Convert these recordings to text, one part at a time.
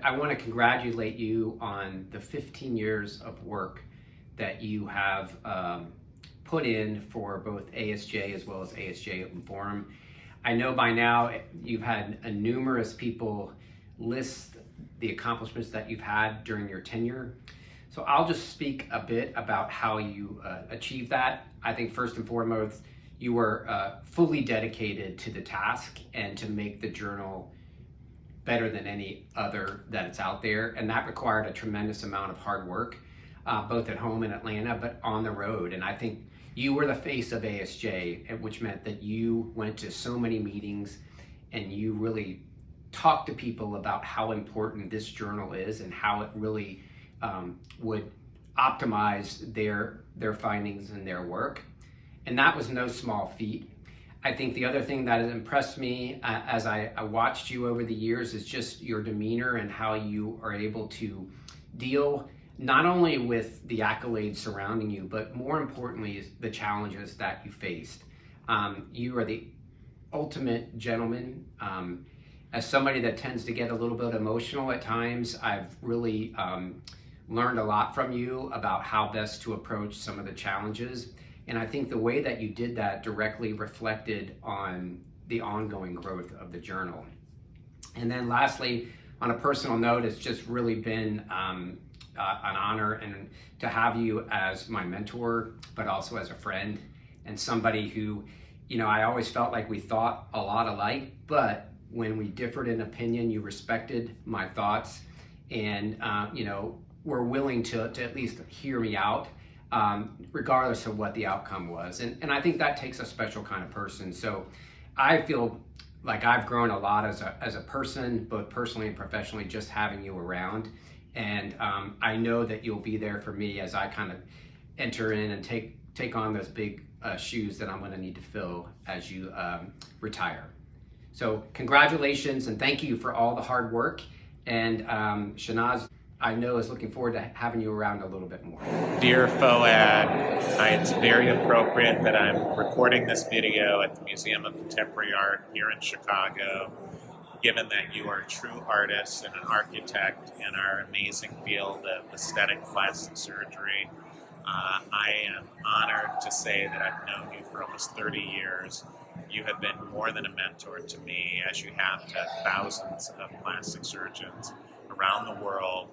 I want to congratulate you on the 15 years of work that you have put in for both ASJ as well as ASJ Open Forum. I know by now you've had numerous people list the accomplishments that you've had during your tenure. So I'll just speak a bit about how you achieved that. I think first and foremost, you were fully dedicated to the task and to make the journal better than any other that it's out there. And that required a tremendous amount of hard work, both at home in Atlanta, but on the road. And I think you were the face of ASJ, which meant that you went to so many meetings and you really talked to people about how important this journal is and how it really would optimize their findings and their work. And that was no small feat. I think the other thing that has impressed me as I watched you over the years is just your demeanor and how you are able to deal not only with the accolades surrounding you, but more importantly, the challenges that you faced. You are the ultimate gentleman. As somebody that tends to get a little bit emotional at times, I've really learned a lot from you about how best to approach some of the challenges. And I think the way that you did that directly reflected on the ongoing growth of the journal. And then lastly, on a personal note, it's just really been an honor and to have you as my mentor, but also as a friend and somebody who, I always felt like we thought a lot alike, but when we differed in opinion, you respected my thoughts and, were willing to at least hear me out. Regardless of what the outcome was. And I think that takes a special kind of person. So I feel like I've grown a lot as a person, both personally and professionally, just having you around. And I know that you'll be there for me as I kind of enter in and take on those big shoes that I'm going to need to fill as you retire. So congratulations and thank you for all the hard work. And Shanaz, I know is looking forward to having you around a little bit more. Dear Foad, it's very appropriate that I'm recording this video at the Museum of Contemporary Art here in Chicago, given that you are a true artist and an architect in our amazing field of aesthetic plastic surgery. I am honored to say that I've known you for almost 30 years. You have been more than a mentor to me, as you have to thousands of plastic surgeons around the world.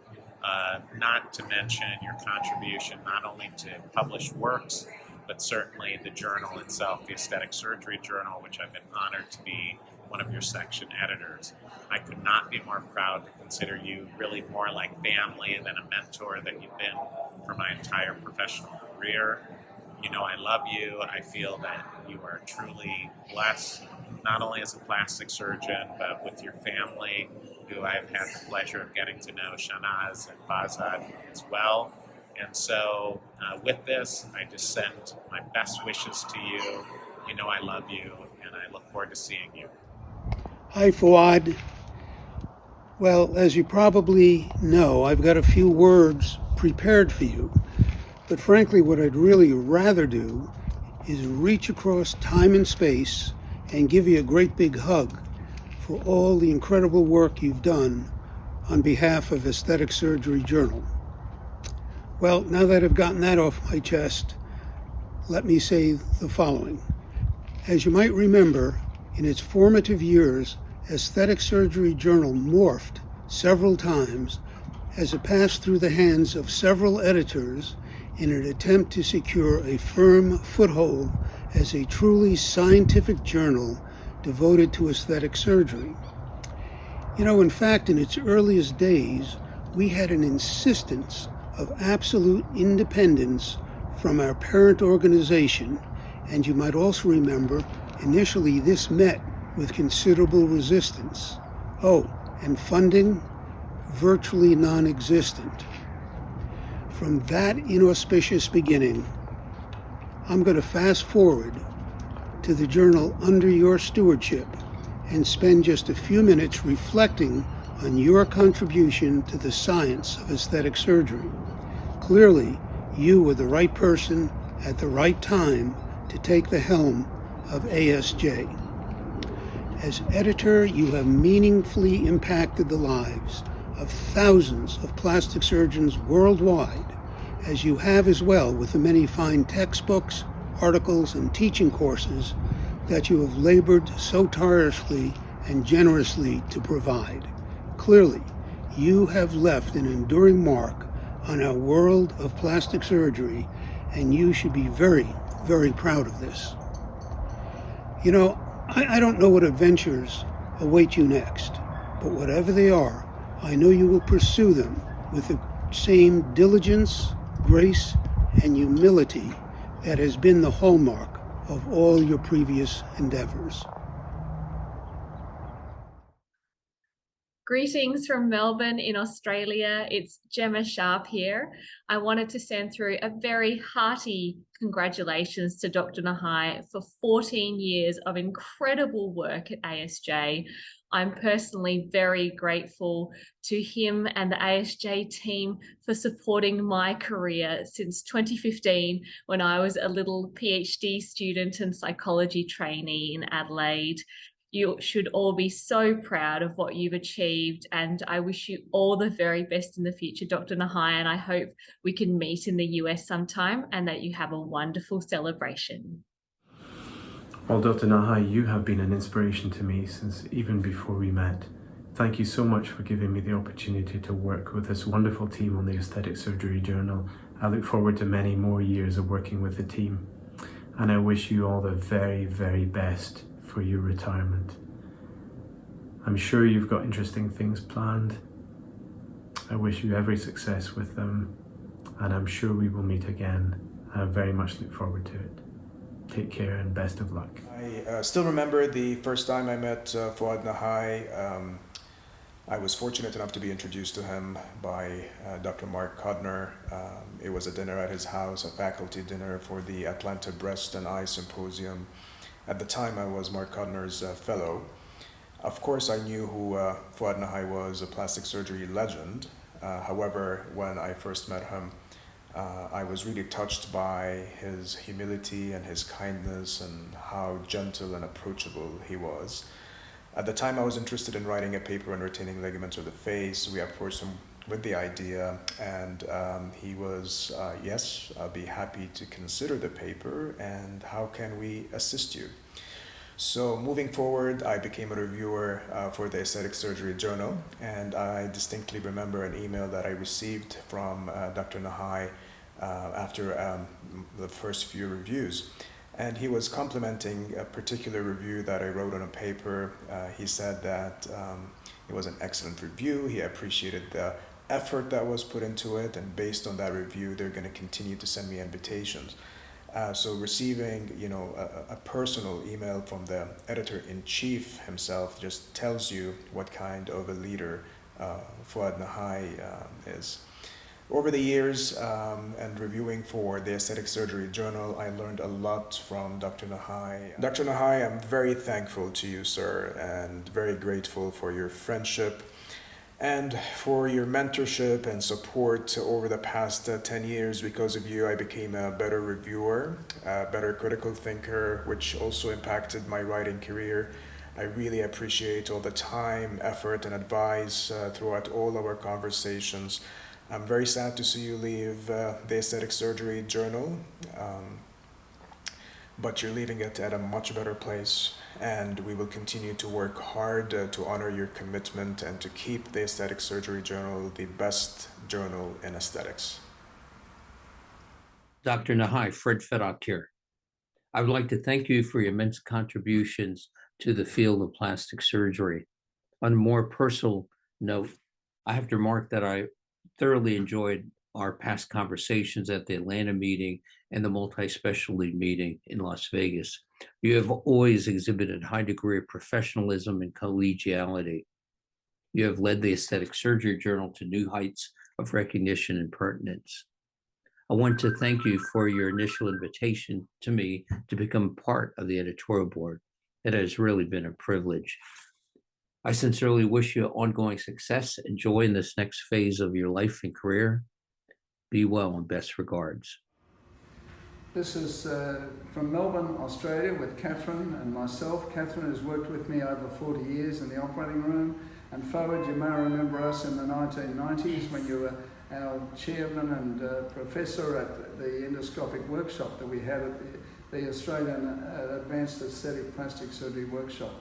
Not to mention your contribution not only to published works, but certainly the journal itself, the Aesthetic Surgery Journal, which I've been honored to be one of your section editors. I could not be more proud to consider you really more like family than a mentor that you've been for my entire professional career. I love you. I feel that you are truly blessed, not only as a plastic surgeon, but with your family, who I've had the pleasure of getting to know, Shanaz and Fazad as well. And so with this, I just send my best wishes to you. I love you, and I look forward to seeing you. Hi, Foad. Well, as you probably know, I've got a few words prepared for you. But frankly, what I'd really rather do is reach across time and space and give you a great big hug for all the incredible work you've done on behalf of Aesthetic Surgery Journal. Well, now that I've gotten that off my chest, let me say the following. As you might remember, in its formative years, Aesthetic Surgery Journal morphed several times as it passed through the hands of several editors in an attempt to secure a firm foothold as a truly scientific journal devoted to aesthetic surgery. In fact, in its earliest days, we had an insistence of absolute independence from our parent organization, and you might also remember, initially this met with considerable resistance. Oh, and funding, virtually non-existent. From that inauspicious beginning, I'm going to fast forward to the journal under your stewardship and spend just a few minutes reflecting on your contribution to the science of aesthetic surgery. Clearly, you were the right person at the right time to take the helm of ASJ. As editor, you have meaningfully impacted the lives of thousands of plastic surgeons worldwide, as you have as well with the many fine textbooks, articles, and teaching courses that you have labored so tirelessly and generously to provide. Clearly, you have left an enduring mark on our world of plastic surgery, and you should be very, very proud of this. You know, I don't know what adventures await you next, but whatever they are, I know you will pursue them with the same diligence, grace, and humility that has been the hallmark of all your previous endeavors. Greetings from Melbourne in Australia. It's Gemma Sharp here. I wanted to send through a very hearty congratulations to Dr. Nahai for 14 years of incredible work at ASJ. I'm personally very grateful to him and the ASJ team for supporting my career since 2015 when I was a little PhD student and psychology trainee in Adelaide. You should all be so proud of what you've achieved, and I wish you all the very best in the future, Dr. Nahai, and I hope we can meet in the US sometime and that you have a wonderful celebration. Well, Dr. Nahai, you have been an inspiration to me since even before we met. Thank you so much for giving me the opportunity to work with this wonderful team on the Aesthetic Surgery Journal. I look forward to many more years of working with the team, and I wish you all the very, very best for your retirement. I'm sure you've got interesting things planned. I wish you every success with them, and I'm sure we will meet again. I very much look forward to it. Take care and best of luck. I still remember the first time I met Foad Nahai. I was fortunate enough to be introduced to him by Dr. Mark Codner. It was a dinner at his house, a faculty dinner for the Atlanta Breast and Eye Symposium. At the time, I was Mark Codner's fellow. Of course, I knew who Foad Nahai was, a plastic surgery legend. However, when I first met him, I was really touched by his humility and his kindness and how gentle and approachable he was. At the time, I was interested in writing a paper on retaining ligaments of the face. We approached him with the idea, and he was, yes, I'll be happy to consider the paper, and how can we assist you? So moving forward, I became a reviewer for the Aesthetic Surgery Journal, and I distinctly remember an email that I received from Dr. Nahai after the first few reviews. And he was complimenting a particular review that I wrote on a paper. He said that it was an excellent review. He appreciated the effort that was put into it, and based on that review, they're going to continue to send me invitations. So receiving, a personal email from the editor-in-chief himself just tells you what kind of a leader Foad Nahai is. Over the years and reviewing for the Aesthetic Surgery Journal, I learned a lot from Dr. Nahai. Dr. Nahai, I'm very thankful to you, sir, and very grateful for your friendship and for your mentorship and support over the past 10 years. Because of you, I became a better reviewer, a better critical thinker, which also impacted my writing career. I really appreciate all the time, effort, and advice throughout all our conversations. I'm very sad to see you leave the Aesthetic Surgery Journal, but you're leaving it at a much better place, and we will continue to work hard to honor your commitment and to keep the Aesthetic Surgery Journal the best journal in aesthetics. Dr. Nahai, Fred Feddock here. I would like to thank you for your immense contributions to the field of plastic surgery. On a more personal note, I have to remark that I thoroughly enjoyed our past conversations at the Atlanta meeting and the multi-specialty meeting in Las Vegas. You have always exhibited a high degree of professionalism and collegiality. You have led the Aesthetic Surgery Journal to new heights of recognition and pertinence. I want to thank you for your initial invitation to me to become part of the editorial board. It has really been a privilege. I sincerely wish you ongoing success and joy in this next phase of your life and career. Be well and best regards. This is from Melbourne, Australia, with Catherine and myself. Catherine has worked with me over 40 years in the operating room, And Foad, you may remember us in the 1990s when you were our chairman and professor at the endoscopic workshop that we had at the Australian Advanced Aesthetic Plastic Surgery Workshop.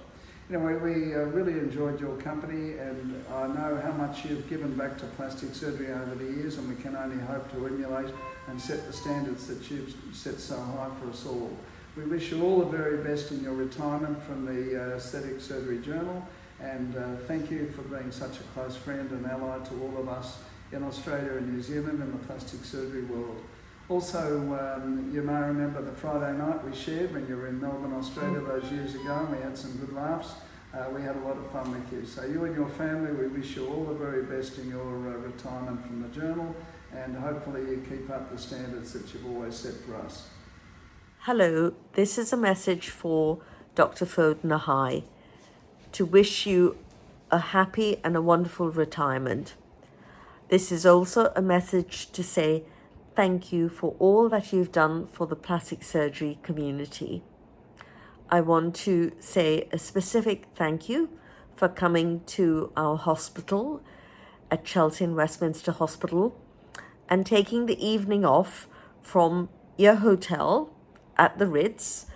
You know, we really enjoyed your company, and I know how much you've given back to plastic surgery over the years, and we can only hope to emulate and set the standards that you've set so high for us all. We wish you all the very best in your retirement from the Aesthetic Surgery Journal, and thank you for being such a close friend and ally to all of us in Australia and New Zealand and the plastic surgery world. Also, you may remember the Friday night we shared when you were in Melbourne, Australia those years ago, and we had some good laughs. We had a lot of fun with you. So you and your family, we wish you all the very best in your retirement from the journal, and hopefully you keep up the standards that you've always set for us. Hello, this is a message for Dr. Foad Nahai to wish you a happy and a wonderful retirement. This is also a message to say thank you for all that you've done for the plastic surgery community. I want to say a specific thank you for coming to our hospital at Chelsea and Westminster Hospital and taking the evening off from your hotel at the Ritz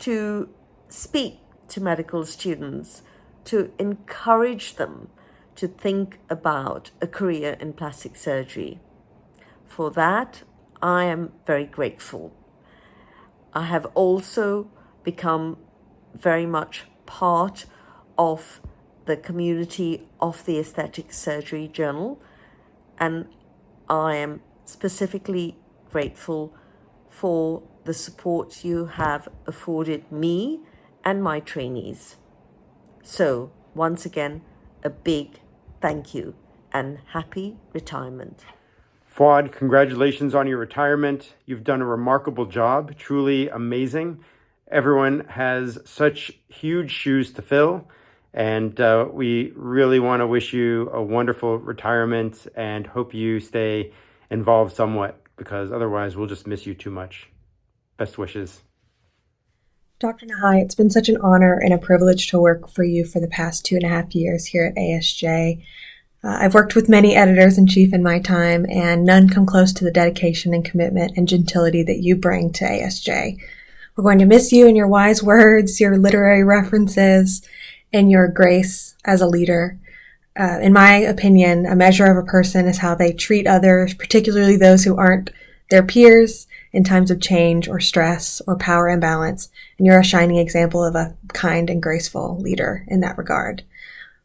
to speak to medical students, to encourage them to think about a career in plastic surgery. For that, I am very grateful. I have also become very much part of the community of the Aesthetic Surgery Journal, and I am specifically grateful for the support you have afforded me and my trainees. So, once again, a big thank you and happy retirement. Foad, congratulations on your retirement. You've done a remarkable job, truly amazing. Everyone has such huge shoes to fill, and we really want to wish you a wonderful retirement and hope you stay involved somewhat, because otherwise we'll just miss you too much. Best wishes. Dr. Nahai, it's been such an honor and a privilege to work for you for the past 2.5 years here at ASJ. I've worked with many editors-in-chief in my time, and none come close to the dedication and commitment and gentility that you bring to ASJ. We're going to miss you and your wise words, your literary references, and your grace as a leader. In my opinion, a measure of a person is how they treat others, particularly those who aren't their peers, in times of change or stress or power imbalance, and you're a shining example of a kind and graceful leader in that regard.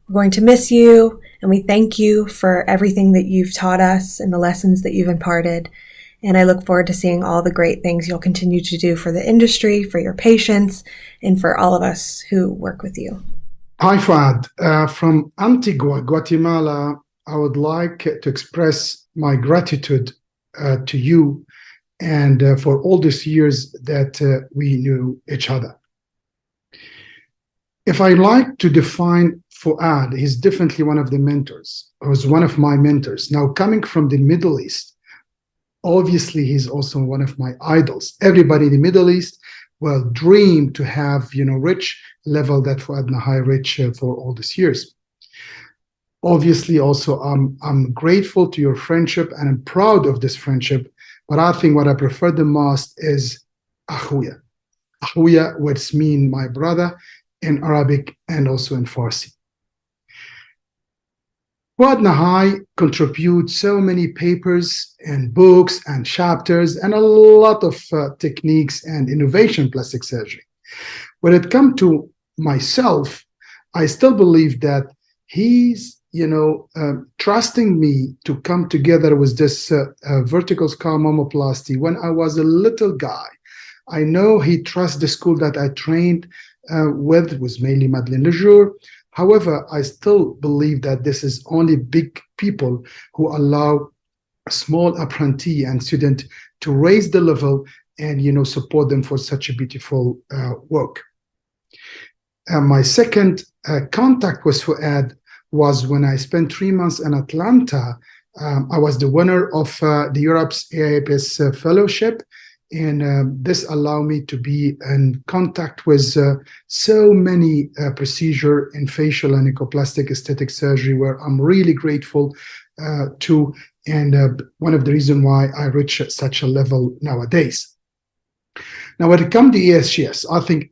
We're going to miss you, and we thank you for everything that you've taught us and the lessons that you've imparted, and I look forward to seeing all the great things you'll continue to do for the industry, for your patients, and for all of us who work with you. Hi, Foad. From Antigua, Guatemala, I would like to express my gratitude to you and for all these years that we knew each other. If I like to define Foad, he's definitely one of the mentors, or was one of my mentors. Now, coming from the Middle East, obviously he's also one of my idols. Everybody in the Middle East will dream to have, rich level that Foad Nahai reached for all these years. Obviously, also, I'm grateful to your friendship, and I'm proud of this friendship. But I think what I prefer the most is Akhuya. Akhuya, which means my brother in Arabic and also in Farsi. Foad Nahai contributes so many papers and books and chapters and a lot of techniques and innovation in plastic surgery. When it comes to myself, I still believe that he's trusting me to come together with this vertical skull mammoplasty when I was a little guy. I know he trusts the school that I trained with, was mainly Madeleine Lejour. However, I still believe that this is only big people who allow a small apprentice and student to raise the level and, support them for such a beautiful work. My second contact with Foad was when I spent 3 months in Atlanta. I was the winner of the Europe's AIPS Fellowship, and this allowed me to be in contact with so many procedure in facial and ecoplastic aesthetic surgery, where I'm really grateful to, and one of the reasons why I reach such a level nowadays. Now, when it comes to ESGS, I think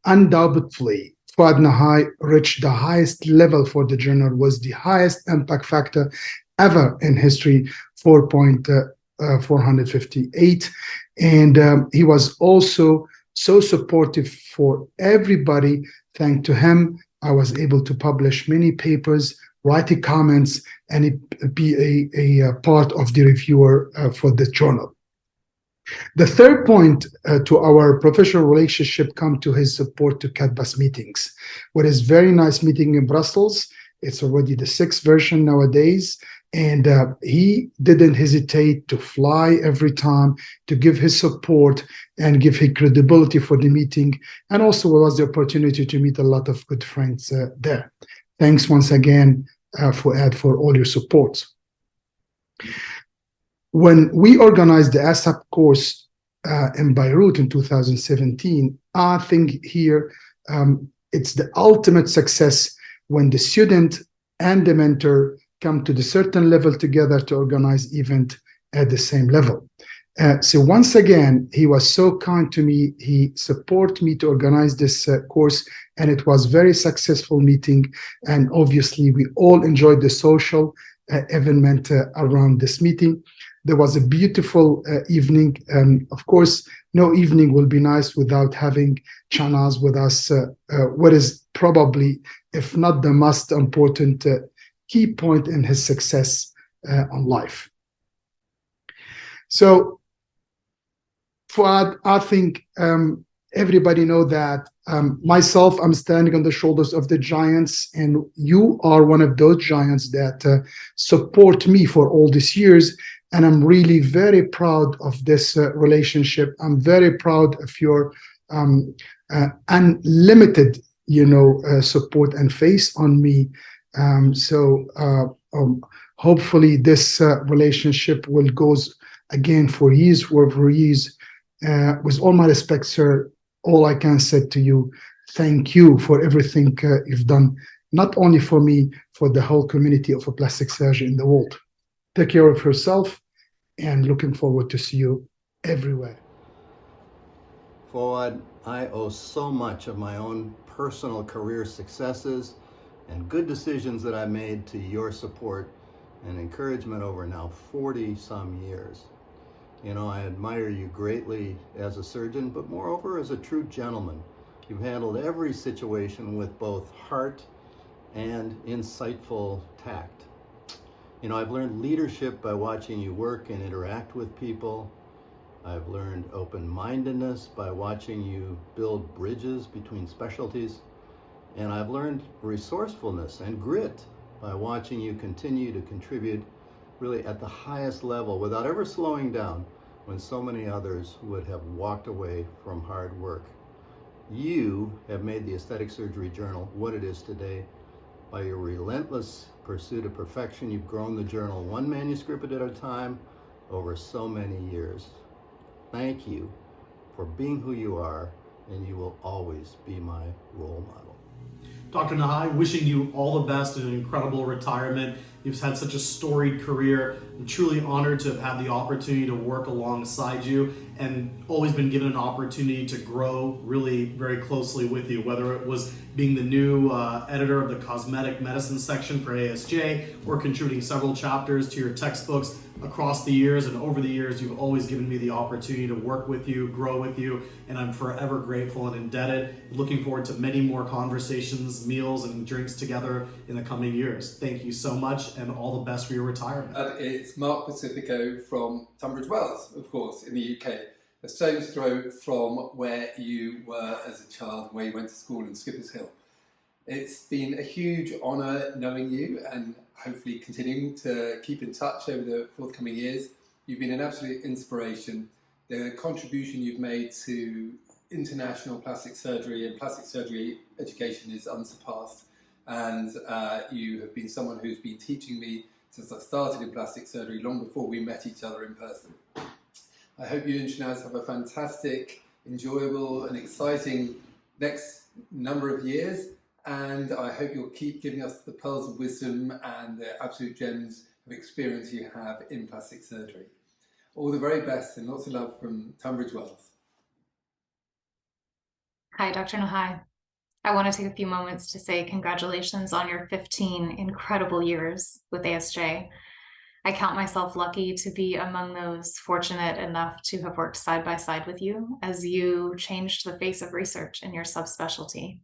undoubtedly Foad Nahai reached the highest level for the journal, was the highest impact factor ever in history, 4.458. And he was also so supportive for everybody. Thanks to him, I was able to publish many papers, write comments, and be a part of the reviewer for the journal. The third point to our professional relationship come to his support to CADBAS meetings. What is very nice meeting in Brussels. It's already the 6th version nowadays. And he didn't hesitate to fly every time to give his support and give his credibility for the meeting. And also was the opportunity to meet a lot of good friends there. Thanks once again, Fuad, for all your support. When we organized the ASAP course in Beirut in 2017, I think here it's the ultimate success when the student and the mentor come to the certain level together to organize event at the same level. So once again, he was so kind to me. He supported me to organize this course, and it was very successful meeting. And obviously, we all enjoyed the social event around this meeting. There was a beautiful evening. Of course, no evening will be nice without having Chanaz with us, what is probably, if not the most important key point in his success on life. So, Fuad, I think everybody know that myself, I'm standing on the shoulders of the giants, and you are one of those giants that support me for all these years. And I'm really very proud of this relationship. I'm very proud of your unlimited, support and faith on me. Hopefully this relationship will goes again for years, for years. With all my respect, sir, all I can say to you, thank you for everything you've done, not only for me, for the whole community of plastic surgery in the world. Take care of yourself, and looking forward to see you everywhere. Fuad, I owe so much of my own personal career successes and good decisions that I made to your support and encouragement over now 40-some years. I admire you greatly as a surgeon, but moreover as a true gentleman. You've handled every situation with both heart and insightful tact. I've learned leadership by watching you work and interact with people. I've learned open-mindedness by watching you build bridges between specialties. And I've learned resourcefulness and grit by watching you continue to contribute really at the highest level without ever slowing down when so many others would have walked away from hard work. You have made the Aesthetic Surgery Journal what it is today. By your relentless pursuit of perfection, you've grown the journal one manuscript at a time over so many years. Thank you for being who you are, and you will always be my role model. Dr. Nahai, wishing you all the best in an incredible retirement. You've had such a storied career. I'm truly honored to have had the opportunity to work alongside you and always been given an opportunity to grow really very closely with you, whether it was being the new editor of the cosmetic medicine section for ASJ or contributing several chapters to your textbooks across the years. And over the years, you've always given me the opportunity to work with you, grow with you, and I'm forever grateful and indebted. Looking forward to many more conversations, meals, and drinks together in the coming years. Thank you so much, and all the best for your retirement. It's Mark Pacifico from Tunbridge Wells, of course, in the UK. A stone's throw from where you were as a child, where you went to school in Skippers Hill. It's been a huge honour knowing you and hopefully continuing to keep in touch over the forthcoming years. You've been an absolute inspiration. The contribution you've made to international plastic surgery and plastic surgery education is unsurpassed. And you have been someone who's been teaching me since I started in plastic surgery long before we met each other in person. I hope you and Shanaz have a fantastic, enjoyable and exciting next number of years, and I hope you'll keep giving us the pearls of wisdom and the absolute gems of experience you have in plastic surgery. All the very best and lots of love from Tunbridge Wells. Hi, Dr. Nahai. I want to take a few moments to say congratulations on your 15 incredible years with ASJ. I count myself lucky to be among those fortunate enough to have worked side by side with you as you changed the face of research in your subspecialty.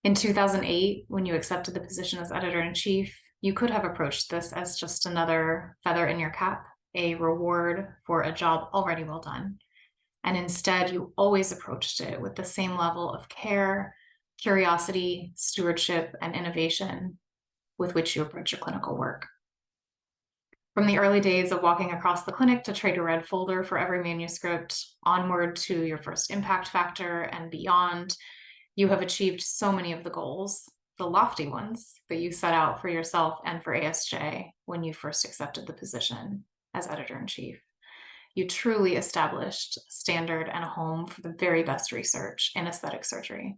In 2008, when you accepted the position as editor-in-chief, you could have approached this as just another feather in your cap, a reward for a job already well done. And instead, you always approached it with the same level of care, curiosity, stewardship, and innovation with which you approach your clinical work. From the early days of walking across the clinic to trade a red folder for every manuscript, onward to your first impact factor and beyond, you have achieved so many of the goals, the lofty ones, that you set out for yourself and for ASJ when you first accepted the position as editor-in-chief. You truly established a standard and a home for the very best research in aesthetic surgery.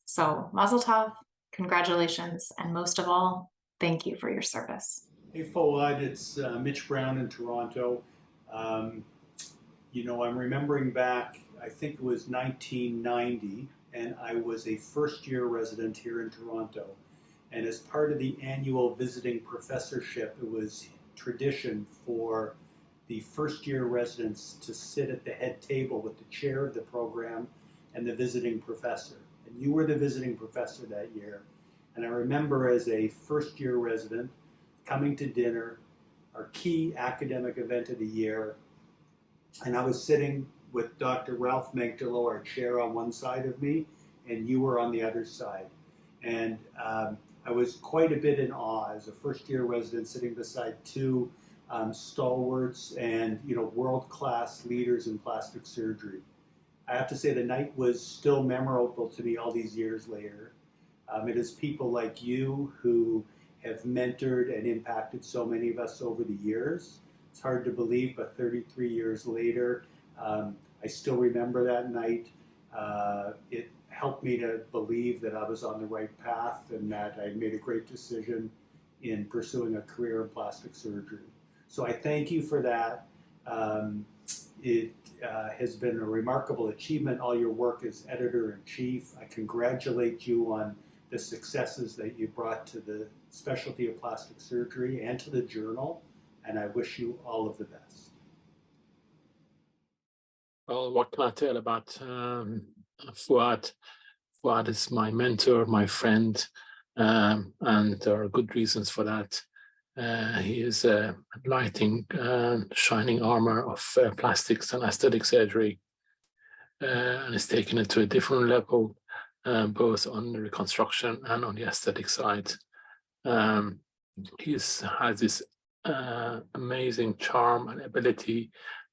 So Mazel Tov, congratulations, and most of all, thank you for your service. Hey Foad, it's Mitch Brown in Toronto. You know, I'm remembering back, I think it was 1990, and I was a first-year resident here in Toronto. And as part of the annual visiting professorship, it was tradition for the first-year residents to sit at the head table with the chair of the program and the visiting professor. And you were the visiting professor that year. And I remember as a first-year resident coming to dinner, our key academic event of the year, and I was sitting with Dr. Ralph Megdalo, our chair, on one side of me, and you were on the other side. And I was quite a bit in awe as a first-year resident sitting beside two stalwarts and world-class leaders in plastic surgery. I have to say the night was still memorable to me all these years later. It is people like you who have mentored and impacted so many of us over the years. It's hard to believe, but 33 years later, I still remember that night. It helped me to believe that I was on the right path and that I made a great decision in pursuing a career in plastic surgery. So I thank you for that. It has been a remarkable achievement, all your work as editor-in-chief. I congratulate you on the successes that you brought to the specialty of plastic surgery and to the journal, and I wish you all of the best. Well, what can I tell about Foad? Foad is my mentor, my friend, and there are good reasons for that. He is lighting shining armor of plastics and aesthetic surgery, and is taking it to a different level, both on the reconstruction and on the aesthetic side. He has this amazing charm and ability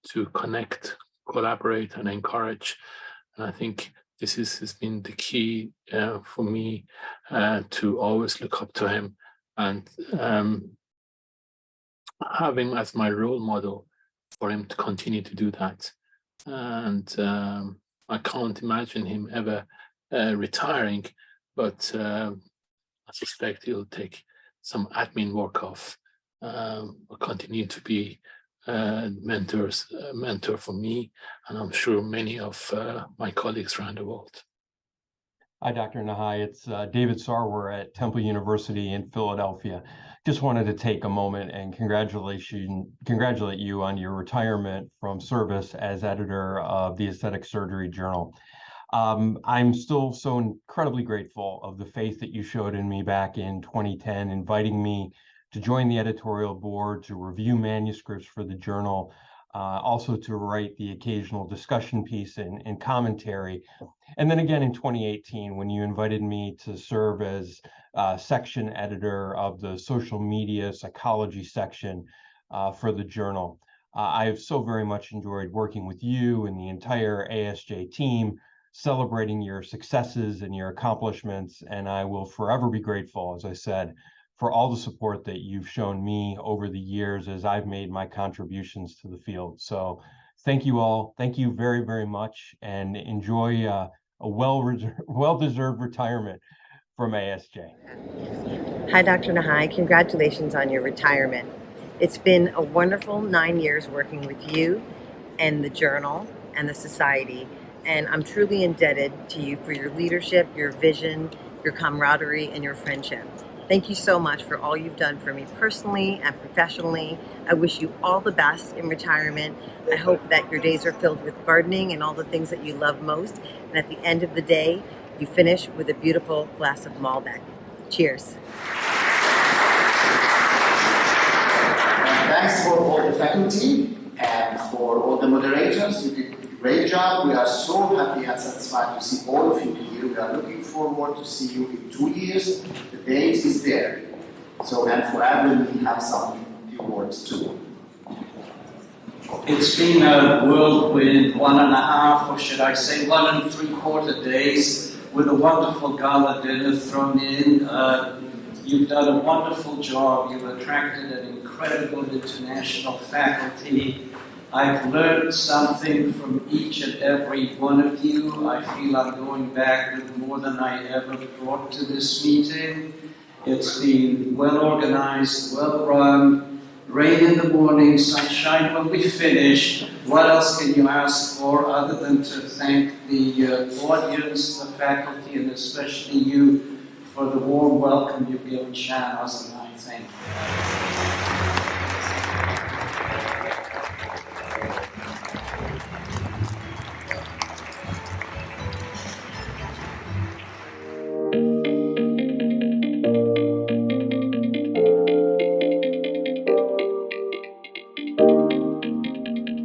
to connect, collaborate, and encourage. And I think this has been the key for me to always look up to him and having as my role model for him to continue to do that. And I can't imagine him ever retiring, but I suspect he'll take some admin work off, will continue to be mentor for me, and I'm sure many of my colleagues around the world. Hi, Dr. Nahai. It's David Sarwer at Temple University in Philadelphia. Just wanted to take a moment and congratulate you on your retirement from service as editor of the Aesthetic Surgery Journal. I'm still so incredibly grateful of the faith that you showed in me back in 2010, inviting me to join the editorial board, to review manuscripts for the journal, also to write the occasional discussion piece and commentary. And then again in 2018, when you invited me to serve as section editor of the social media psychology section for the journal. I have so very much enjoyed working with you and the entire ASJ team, celebrating your successes and your accomplishments. And I will forever be grateful, as I said, for all the support that you've shown me over the years as I've made my contributions to the field. So Thank you all. Thank you very, very much, and enjoy a well-deserved retirement from ASJ. Hi, Dr. Nahai. Congratulations on your retirement. It's been a wonderful 9 years working with you and the journal and the society, and I'm truly indebted to you for your leadership, your vision, your camaraderie, and your friendship. Thank you so much for all you've done for me personally and professionally. I wish you all the best in retirement. I hope that your days are filled with gardening and all the things that you love most, and at the end of the day, you finish with a beautiful glass of Malbec. Cheers. Thanks for all the faculty and for all the moderators. You did a great job. We are so happy and satisfied to see all of you here. We are looking forward to see you in 2 years. The date is there. So, and for Adam, we have some few words too. It's been a whirlwind 1.5, or should I say 1 3/4 days, with a wonderful gala dinner thrown in. You've done a wonderful job. You've attracted an incredible international faculty. I've learned something from each and every one of you. I feel I'm going back with more than I ever brought to this meeting. It's been well organized, well run, rain in the morning, sunshine when we finish. What else can you ask for other than to thank the audience, the faculty, and especially you for the warm welcome you've given Shanaz, and I thank you.